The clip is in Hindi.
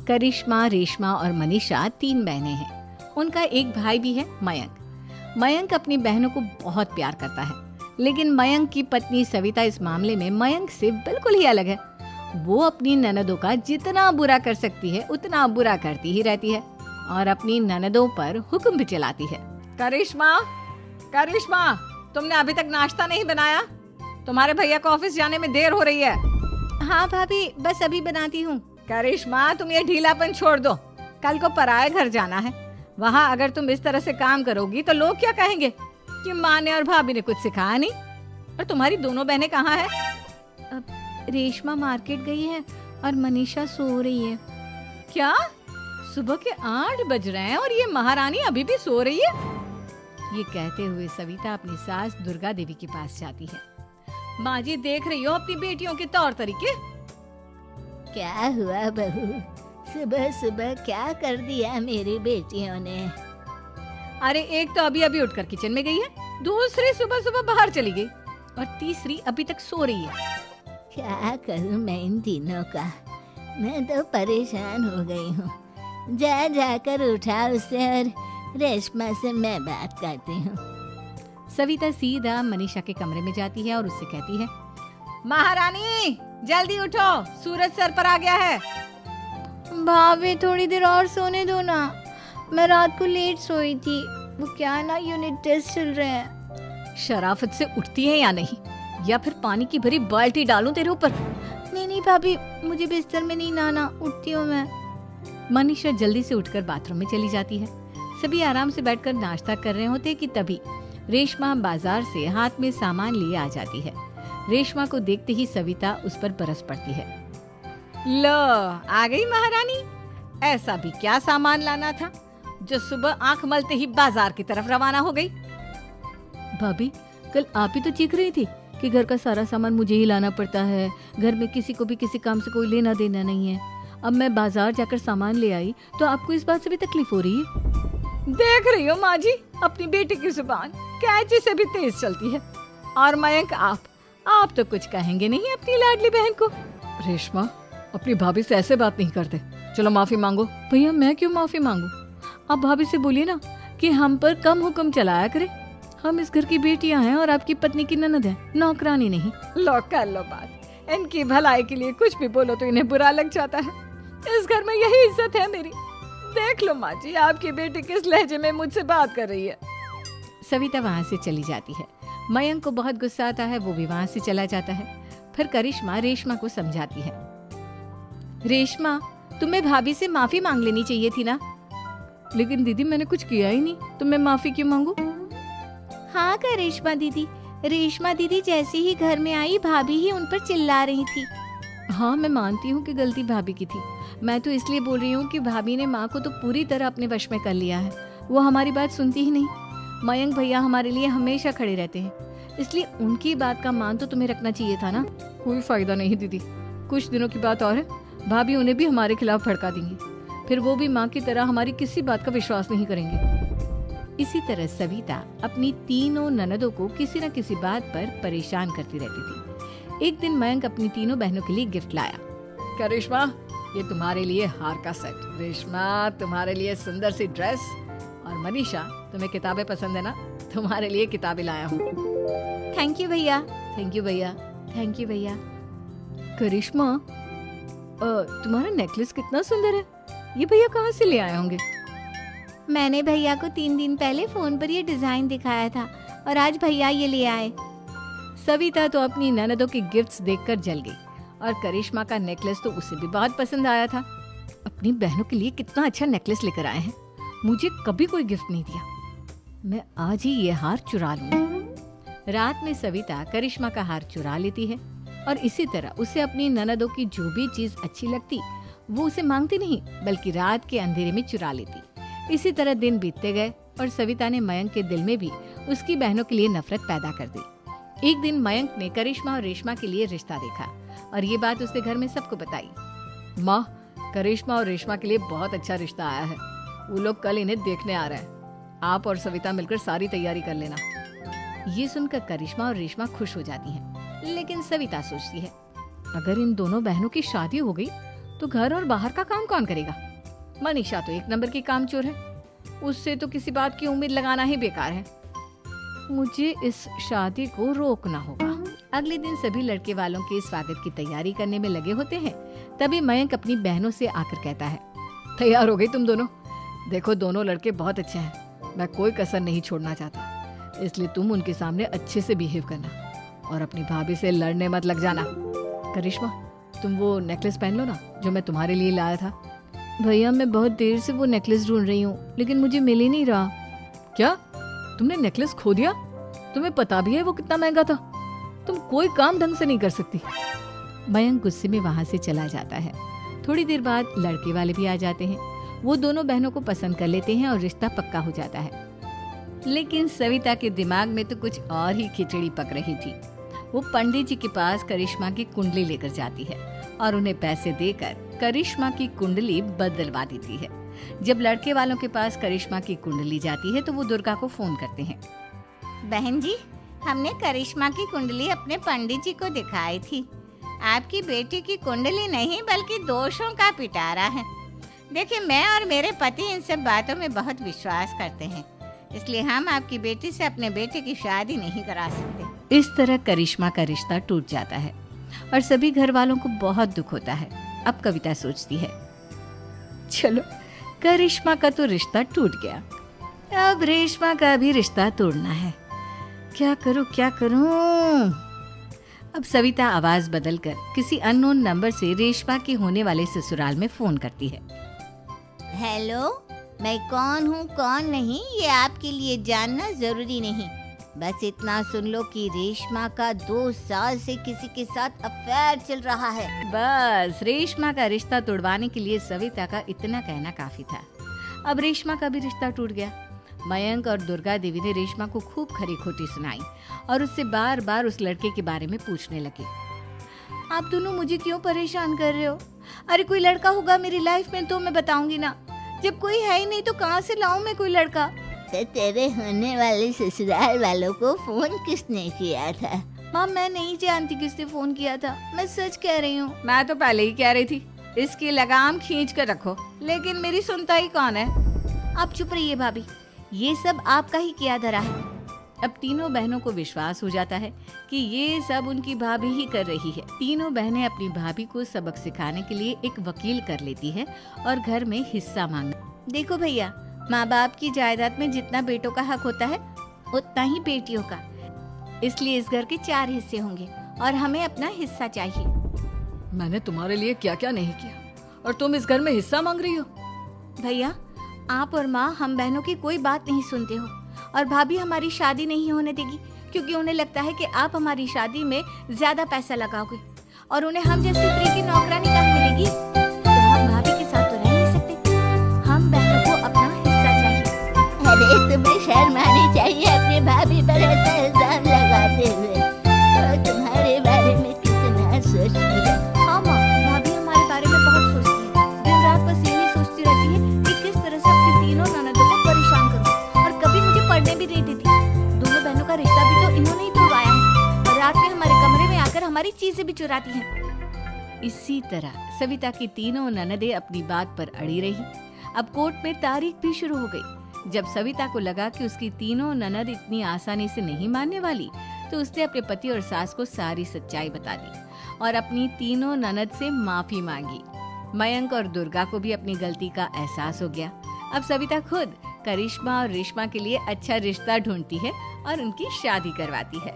करिश्मा, रेशमा और मनीषा 3 बहनें हैं। उनका एक भाई भी है, मयंक। मयंक अपनी बहनों को बहुत प्यार करता है, लेकिन मयंक की पत्नी सविता इस मामले में मयंक से बिल्कुल ही अलग है। वो अपनी ननदों का जितना बुरा कर सकती है उतना बुरा करती ही रहती है और अपनी ननदों पर हुक्म भी चलाती है। करिश्मा, करिश्मा, तुमने अभी तक नाश्ता नहीं बनाया? तुम्हारे भैया को ऑफिस जाने में देर हो रही है। हाँ भाभी, बस अभी बनाती हूँ। करिश्मा, तुम ये ढीलापन छोड़ दो। कल को पराए घर जाना है। वहाँ अगर तुम इस तरह से काम करोगी तो लोग क्या कहेंगे कि माँ ने और भाभी ने कुछ सिखाया नहीं। और तुम्हारी दोनों बहनें कहाँ हैं? रेशमा मार्केट गई है और मनीषा सो रही है। क्या? सुबह के 8 बज रहे हैं और ये महारानी अभी भी सो रही है? ये कहते हुए सविता अपनी सास दुर्गा देवी के पास जाती है। माँ जी, देख रही हो अपनी बेटियों के तौर तरीके? क्या हुआ बहू, सुबह सुबह क्या कर दिया मेरी बेटियों ने? अरे एक तो अभी अभी उठकर किचन में गई है, दूसरी सुबह सुबह बाहर चली गई और तीसरी अभी तक सो रही है। क्या करूं मैं इन तीनों का, मैं तो परेशान हो गई हूँ। जाकर उठा उसे और रेशमा से मैं बात करती हूँ। सविता सीधा मनीषा के कमरे में जाती है और उससे कहती है, महारानी जल्दी उठो, सूरज सर पर आ गया है। भाभी थोड़ी देर और सोने दो ना, मैं रात को लेट सोई थी। वो क्या ना, यूनिट टेस्ट चल रहे हैं। शराफत से उठती है या नहीं, या फिर पानी की भरी बाल्टी डालूं तेरे ऊपर? नहीं भाभी, मुझे बिस्तर में नहीं नहाना, उठती हूँ मैं। मनीषा जल्दी से उठकर बाथरूम में चली जाती है। सभी आराम से बैठकर नाश्ता कर रहे होते कि तभी रेशमा बाजार से हाथ में सामान लिए आ जाती है। रेशमा को देखते ही सविता उस पर बरस पड़ती है। लो, आ गई महारानी। ऐसा भी क्या सामान लाना था जो सुबह आंख मलते ही बाजार की तरफ रवाना हो गई? भाभी, कल आप ही तो चीख रही थी कि घर का सारा सामान मुझे ही लाना पड़ता है, घर में किसी को भी किसी काम से कोई लेना देना नहीं है। अब मैं बाजार जाकर सामान ले आई तो आपको इस बात से भी तकलीफ हो रही है? देख रही हो माँ जी, अपनी बेटी की जुबान कैंची से भी तेज चलती है। और मयंक, आप तो कुछ कहेंगे नहीं अपनी लाडली बहन को? रेशमा, अपनी भाभी से ऐसे बात नहीं करते। चलो माफी मांगो। भैया, मैं क्यों माफी मांगू? आप भाभी से बोलिए ना कि हम पर कम हुक्म चलाया करे। हम इस घर की बेटियां हैं और आपकी पत्नी की ननद है, नौकरानी नहीं। लो, कर लो बात। इनकी भलाई के लिए कुछ भी बोलो तो इन्हें बुरा लग जाता है। इस घर में यही इज्जत है मेरी। देख लो माँ जी, आपकी बेटी किस लहजे में मुझसे बात कर रही है। सविता वहाँ से चली जाती है। मयंक को बहुत गुस्सा आता है, वो भी वहाँ से चला जाता है। फिर करिश्मा रेशमा को समझाती है, रेशमा, तुम्हें भाभी से माफी मांग लेनी चाहिए थी ना। लेकिन दीदी, मैंने कुछ किया ही नहीं, तो मैं माफी क्यों मांगू? हाँ करिश्मा दीदी, रेशमा दीदी जैसे ही घर में आई भाभी ही उन पर चिल्ला रही थी। हाँ, मैं मानती हूँ कि गलती भाभी की थी। मैं तो इसलिए बोल रही हूँ कि भाभी ने माँ को तो पूरी तरह अपने वश में कर लिया है। वो हमारी बात सुनती ही नहीं। मयंक भैया हमारे लिए हमेशा खड़े रहते हैं, इसलिए उनकी बात का मान तो तुम्हें रखना चाहिए था ना। कोई फायदा नहीं दीदी, कुछ दिनों की बात और है, भाभी उन्हें भी हमारे खिलाफ भड़का देंगी। फिर वो भी माँ की तरह हमारी किसी बात का विश्वास नहीं करेंगे। इसी तरह सविता अपनी तीनों ननदों को किसी न किसी बात पर परेशान करती रहती थी। एक दिन मयंक अपनी तीनों बहनों के लिए गिफ्ट लाया। क्या रेशमा, ये तुम्हारे लिए हार का सेट। रेशमा, तुम्हारे लिए सुंदर सी ड्रेस। और मनीषा, तुम्हें किताबें पसंद है ना, तुम्हारे लिए किताबें लाया हूँ। थैंक यू भैया। थैंक यू भैया। थैंक यू भैया। करिश्मा, तुम्हारा नेकलेस कितना सुंदर है, ये भैया कहाँ से ले आए होंगे? मैंने भैया को 3 दिन पहले फोन पर ये डिजाइन दिखाया था और आज भैया ये ले आए। सविता तो अपनी ननदों के गिफ्ट्स देखकर जल गई और करिश्मा का नेकलेस तो उसे भी बहुत पसंद आया था। अपनी बहनों के लिए कितना अच्छा नेकलेस लेकर आए हैं, मुझे कभी कोई गिफ्ट नहीं दिया। मैं आज ही ये हार चुरा लूंगी। रात में सविता करिश्मा का हार चुरा लेती है और इसी तरह उसे अपनी ननदों की जो भी चीज अच्छी लगती वो उसे मांगती नहीं, बल्कि रात के अंधेरे में चुरा लेती। इसी तरह दिन बीतते गए और सविता ने मयंक के दिल में भी उसकी बहनों के लिए नफरत पैदा कर दी। एक दिन मयंक ने करिश्मा और रेशमा के लिए रिश्ता देखा और ये बात उसने घर में सबको बताई। माँ, करिश्मा और रेशमा के लिए बहुत अच्छा रिश्ता आया है, वो लोग कल इन्हें देखने आ रहे हैं। आप और सविता मिलकर सारी तैयारी कर लेना। ये सुनकर करिश्मा और रेशमा खुश हो जाती हैं, लेकिन सविता सोचती है, अगर इन दोनों बहनों की शादी हो गई तो घर और बाहर का काम कौन करेगा? मनीषा तो एक नंबर की कामचोर है, उससे तो किसी बात की उम्मीद लगाना ही बेकार है। मुझे इस शादी को रोकना होगा। अगले दिन सभी लड़के वालों के स्वागत की तैयारी करने में लगे होते हैं। तभी मयंक अपनी बहनों से आकर कहता है, तैयार हो गई तुम दोनों? देखो दोनों लड़के बहुत अच्छे हैं, मैं कोई कसर नहीं छोड़ना चाहता, इसलिए तुम उनके सामने अच्छे से बिहेव करना और अपनी भाभी से लड़ने मत लग जाना। करिश्मा, तुम वो नेकलेस पहन लो ना जो मैं तुम्हारे लिए लाया था। भैया मैं बहुत देर से वो नेकलेस ढूंढ रही हूँ, लेकिन मुझे मिल ही नहीं रहा। क्या तुमने नेकलेस खो दिया? तुम्हें पता भी है वो कितना महंगा था? तुम कोई काम ढंग से नहीं कर सकती। मयंक गुस्से में वहां से चला जाता है। थोड़ी देर बाद लड़के वाले भी आ जाते हैं। वो दोनों बहनों को पसंद कर लेते हैं और रिश्ता पक्का हो जाता है। लेकिन सविता के दिमाग में तो कुछ और ही खिचड़ी पक रही थी। वो पंडित जी के पास करिश्मा की कुंडली लेकर जाती है और उन्हें पैसे देकर करिश्मा की कुंडली बदलवा देती है। जब लड़के वालों के पास करिश्मा की कुंडली जाती है तो वो दुर्गा को फोन करते हैं। बहन जी, हमने करिश्मा की कुंडली अपने पंडित जी को दिखाई थी। आपकी बेटी की कुंडली नहीं बल्कि दोषों का पिटारा है। देखिए, मैं और मेरे पति इन सब बातों में बहुत विश्वास करते हैं, इसलिए हम आपकी बेटी से अपने बेटे की शादी नहीं करा सकते। इस तरह करिश्मा का रिश्ता टूट जाता है और सभी घर वालों को बहुत दुख होता है। अब कविता सोचती है, चलो करिश्मा का तो रिश्ता टूट गया, अब रेशमा का भी रिश्ता तोड़ना है। क्या करूं? अब सविता आवाज बदलकर किसी अननोन नंबर से रेशमा के होने वाले ससुराल में फोन करती है। हेलो, मैं कौन हूँ कौन नहीं ये आपके लिए जानना जरूरी नहीं। बस इतना सुन लो कि रेशमा का 2 साल से किसी के साथ अफेयर चल रहा है। बस रेशमा का रिश्ता तोड़वाने के लिए सविता का इतना कहना काफी था। अब रेशमा का भी रिश्ता टूट गया। मयंक और दुर्गा देवी ने रेशमा को खूब खरी खोटी सुनाई और उससे बार बार उस लड़के के बारे में पूछने लगे। आप दोनों मुझे क्यों परेशान कर रहे हो? अरे कोई लड़का होगा मेरी लाइफ में तो मैं बताऊंगी ना, जब कोई है ही नहीं तो कहाँ से लाऊं मैं कोई लड़का? तो तेरे होने वाले ससुराल वालों को फोन किसने किया था? माँ मैं नहीं जानती किसने फोन किया था, मैं सच कह रही हूँ। मैं तो पहले ही कह रही थी इसकी लगाम खींच कर रखो, लेकिन मेरी सुनता ही कौन है। आप चुप रहिए भाभी, ये सब आपका ही किया धरा है। अब तीनों बहनों को विश्वास हो जाता है कि ये सब उनकी भाभी ही कर रही है। तीनों बहनें अपनी भाभी को सबक सिखाने के लिए एक वकील कर लेती है और घर में हिस्सा मांग। देखो भैया, माँ बाप की जायदाद में जितना बेटों का हक होता है उतना ही बेटियों का, इसलिए इस घर के 4 हिस्से होंगे और हमें अपना हिस्सा चाहिए। मैंने तुम्हारे लिए क्या क्या नहीं किया और तुम इस घर में हिस्सा मांग रही हो? भैया, आप और माँ हम बहनों की कोई बात नहीं सुनते हो और भाभी हमारी शादी नहीं होने देगी क्योंकि उन्हें लगता है कि आप हमारी शादी में ज्यादा पैसा लगाओगे और उन्हें हम जैसी स्त्री की नौकरानी कहाँ मिलेगी। तो हम भाभी के साथ तो रह नहीं सकते, हम बहनों को अपना हिस्सा चाहिए। अरे तुम्हें शर्म आनी चाहिए अपनी भाभी पर ऐसा इल्जाम लगाते हुए। और तुम्हारे बारे में कितना सोचती है। हाँ माँ, भाभी हमारे बारे में बहुत सोचती है, दिन रात बस यही सोचती रहती है कि किस तरह से अपनी तीनों ननदों को परेशान करूं और कभी मुझे पढ़ने भी नहीं देती। दोनों बहनों का रिश्ता भी तो इन्होंने ही तोड़वाया है और रात में हमारे कमरे में आकर हमारी चीजें भी चुराती हैं। इसी तरह सविता की तीनों ननदें अपनी बात पर अड़ी रही। अब कोर्ट में तारीख भी शुरू हो गई। जब सविता को लगा कि उसकी तीनों ननद इतनी आसानी से नहीं मानने वाली, तो उसने अपने पति और सास को सारी सच्चाई बता दी और अपनी तीनों ननद से माफी मांगी। मयंक और दुर्गा को भी अपनी गलती का एहसास हो गया। अब सविता खुद करिश्मा और रेशमा के लिए अच्छा रिश्ता ढूंढती है और उनकी शादी करवाती है।